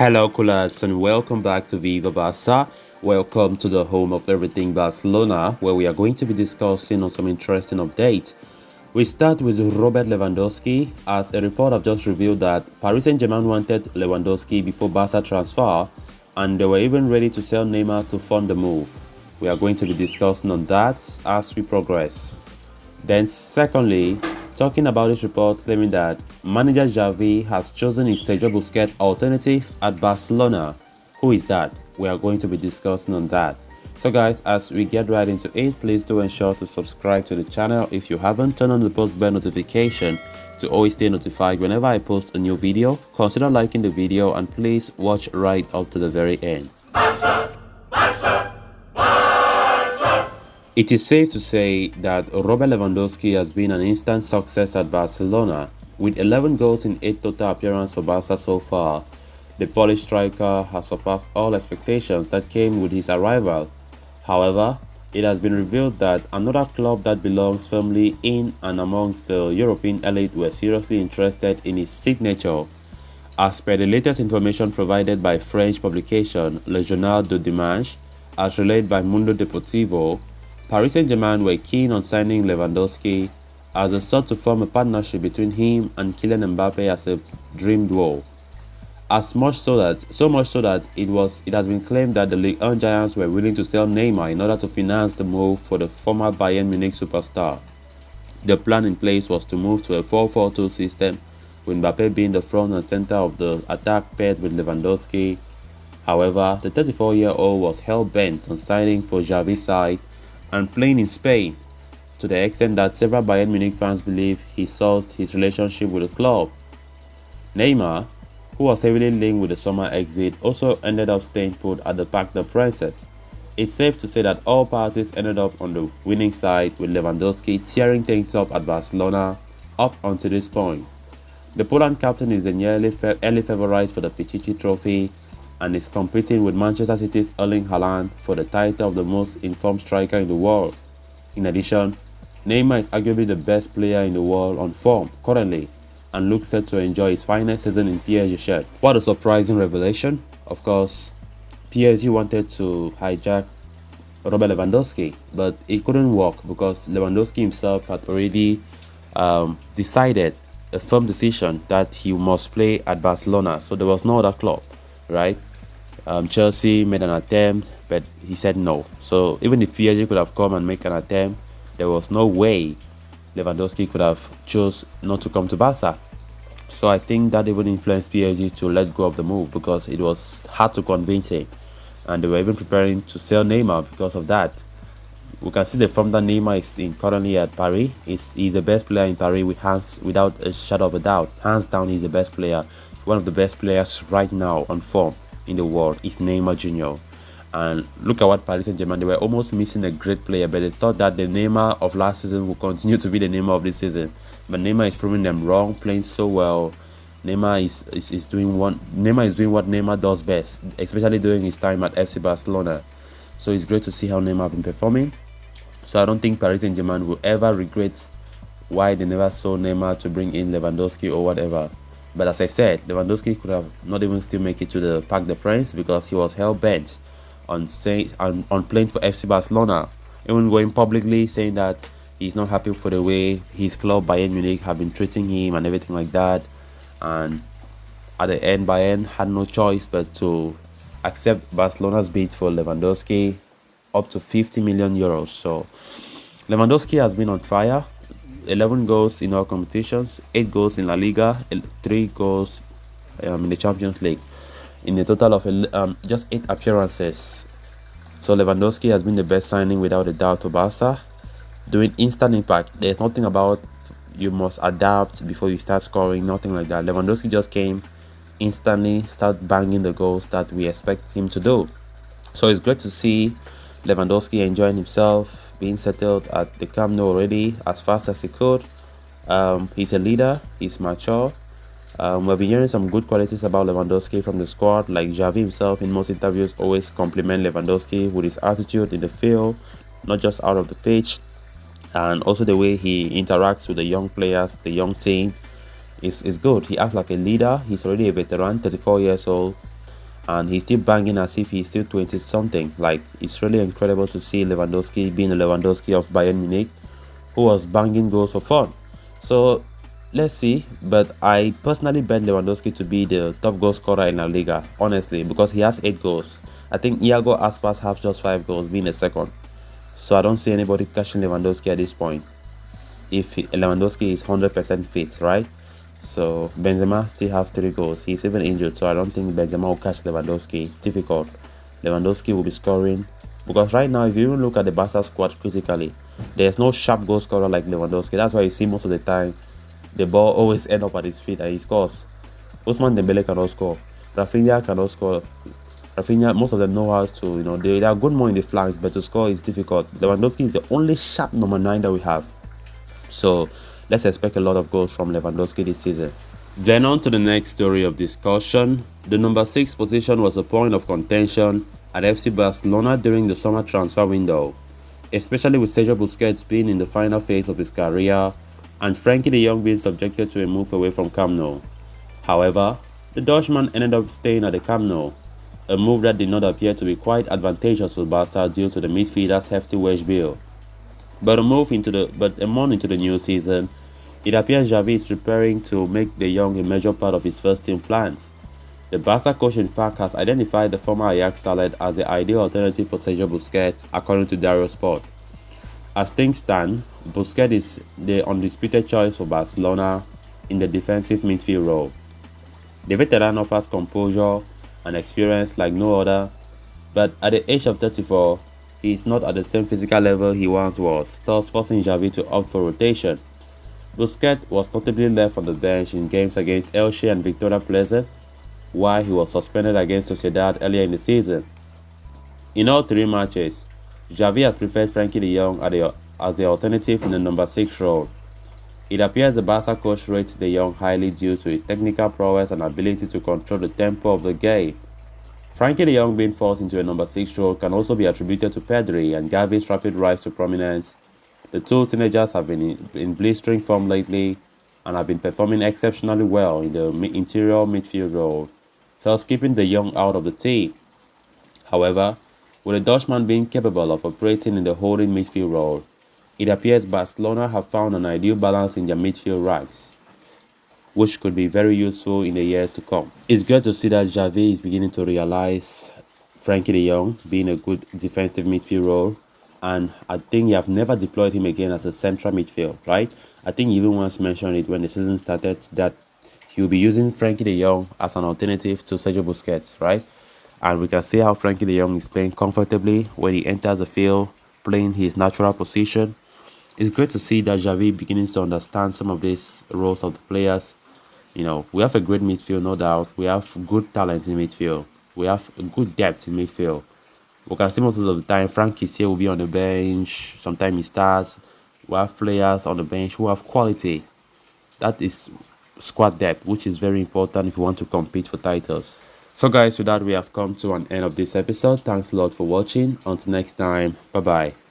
Hello, coolers, and welcome back to Viva Barca. Welcome to the home of everything Barcelona, where we are going to be discussing on some interesting updates. We start with Robert Lewandowski, as a report have just revealed that Paris Saint-Germain wanted Lewandowski before Barca transfer, and they were even ready to sell Neymar to fund the move. We are going to be discussing on that as we progress. Then secondly, talking about this report claiming that manager Xavi has chosen his Sergio Busquets alternative at Barcelona. Who is that? We are going to be discussing on that. So guys, as we get right into it, please do ensure to subscribe to the channel if you haven't. Turn on the post bell notification to always stay notified whenever I post a new video. Consider liking the video and please watch right up to the very end. It is safe to say that Robert Lewandowski has been an instant success at Barcelona. With 11 goals in 8 total appearances for Barca so far, the Polish striker has surpassed all expectations that came with his arrival. However, it has been revealed that another club that belongs firmly in and amongst the European elite were seriously interested in his signature. As per the latest information provided by French publication Le Journal du Dimanche, as relayed by Mundo Deportivo, Paris Saint-Germain were keen on signing Lewandowski as they sought to form a partnership between him and Kylian Mbappe as a dream duo. So much so that it has been claimed that the Ligue 1 giants were willing to sell Neymar in order to finance the move for the former Bayern Munich superstar. The plan in place was to move to a 4-4-2 system, with Mbappe being the front and center of the attack paired with Lewandowski. However, the 34-year-old was hell-bent on signing for Xavi's side and playing in Spain, to the extent that several Bayern Munich fans believe he sourced his relationship with the club. Neymar, who was heavily linked with the summer exit, also ended up staying put at the Parc des Princes. It's safe to say that all parties ended up on the winning side, with Lewandowski tearing things up at Barcelona up until this point. The Poland captain is the early favourite for the Pichichi Trophy and is competing with Manchester City's Erling Haaland for the title of the most informed striker in the world. In addition, Neymar is arguably the best player in the world on form currently and looks set to enjoy his finest season in PSG shirt. What a surprising revelation. Of course, PSG wanted to hijack Robert Lewandowski, but it couldn't work because Lewandowski himself had already decided a firm decision that he must play at Barcelona, so there was no other club, right? Chelsea made an attempt, but he said no. So even if PSG could have come and make an attempt, there was no way Lewandowski could have chose not to come to Barca. So I think that even influenced PSG to let go of the move because it was hard to convince him, and they were even preparing to sell Neymar because of that. We can see the form that Neymar is in currently at Paris. He's the best player in Paris without a shadow of a doubt. Hands down, he's the best player. One of the best players right now on form in the world is Neymar Jr. And look at what Paris Saint-Germain, they were almost missing a great player, but they thought that the Neymar of last season will continue to be the Neymar of this season. But Neymar is proving them wrong, playing so well. Neymar is doing what Neymar does best, especially during his time at FC Barcelona. So it's great to see how Neymar has been performing. So I don't think Paris Saint-Germain will ever regret why they never sold Neymar to bring in Lewandowski or whatever. But as I said, Lewandowski could have not even still make it to the Parc des Princes because he was hell-bent on playing for FC Barcelona, even going publicly saying that he's not happy for the way his club Bayern Munich have been treating him and everything like that. And at the end, Bayern had no choice but to accept Barcelona's bid for Lewandowski up to 50 million euros. So Lewandowski has been on fire. 11 goals in all competitions, 8 goals in La Liga, 3 goals in the Champions League, in a total of just 8 appearances. So Lewandowski has been the best signing without a doubt to Barca, doing instant impact. There's nothing about you must adapt before you start scoring, nothing like that. Lewandowski just came instantly, start banging the goals that we expect him to do. So it's great to see Lewandowski enjoying himself, being settled at the Camp Nou already as fast as he could. He's a leader, he's mature. We've been hearing some good qualities about Lewandowski from the squad, like Xavi himself in most interviews always compliment Lewandowski with his attitude in the field, not just out of the pitch, and also the way he interacts with the young players, the young team is good. He acts like a leader. He's already a veteran, 34 years old, and he's still banging as if he's still 20 something. Like, it's really incredible to see Lewandowski being a Lewandowski of Bayern Munich, who was banging goals for fun. So let's see, but I personally bet Lewandowski to be the top goal scorer in La Liga, honestly, because he has 8 goals. I think Iago Aspas have just 5 goals, being a second. So I don't see anybody catching Lewandowski at this point. If Lewandowski is 100% fit, right? So Benzema still have 3 goals. He's even injured, so I don't think Benzema will catch Lewandowski. It's difficult. Lewandowski will be scoring, because right now, if you even look at the Barca squad critically, there's no sharp goal scorer like Lewandowski. That's why you see most of the time the ball always end up at his feet and he scores. Ousmane Dembele cannot score. Rafinha cannot score. Rafinha, most of them know how to, they are good more in the flanks, but to score is difficult. Lewandowski is the only sharp number 9 that we have. So let's expect a lot of goals from Lewandowski this season. Then on to the next story of discussion. The number 6 position was a point of contention at FC Barcelona during the summer transfer window, especially with Sergio Busquets being in the final phase of his career and Frankie de Jong being subjected to a move away from Camp Nou. However, the Dutchman ended up staying at the Camp Nou, a move that did not appear to be quite advantageous for Barca due to the midfielder's hefty wage bill. But a month into the new season, it appears Xavi is preparing to make de Jong a major part of his first team plans. The Barca coach in fact has identified the former Ajax talent as the ideal alternative for Sergio Busquets, according to Dario Sport. As things stand, Busquets is the undisputed choice for Barcelona in the defensive midfield role. The veteran offers composure and experience like no other, but at the age of 34, he is not at the same physical level he once was, thus forcing Xavi to opt for rotation. Busquets was notably left on the bench in games against Elche and Victoria Pleasant, while he was suspended against Sociedad earlier in the season. In all 3 matches, Xavi has preferred Frankie de Jong as the alternative in the number 6 role. It appears the Barca coach rates de Jong highly due to his technical prowess and ability to control the tempo of the game. Frankie de Jong being forced into a number 6 role can also be attributed to Pedri and Gavi's rapid rise to prominence. The 2 teenagers have been in blistering form lately and have been performing exceptionally well in the interior midfield role, thus keeping de Jong out of the team. However, with the Dutchman being capable of operating in the holding midfield role, it appears Barcelona have found an ideal balance in their midfield ranks, which could be very useful in the years to come. It's good to see that Xavi is beginning to realize Frankie de Jong being a good defensive midfield role, and I think you have never deployed him again as a central midfield, right? I think you even once mentioned it when the season started that he'll be using Frankie de Jong as an alternative to Sergio Busquets, right? And we can see how Frankie de Jong is playing comfortably when he enters the field, playing his natural position. It's great to see that Xavi beginning to understand some of these roles of the players. We have a great midfield, no doubt. We have good talent in midfield. We have good depth in midfield. We can see most of the time Frank is here will be on the bench. Sometimes he starts. We have players on the bench who have quality. That is squad depth, which is very important if you want to compete for titles. So guys, with that we have come to an end of this episode. Thanks a lot for watching. Until next time, bye bye.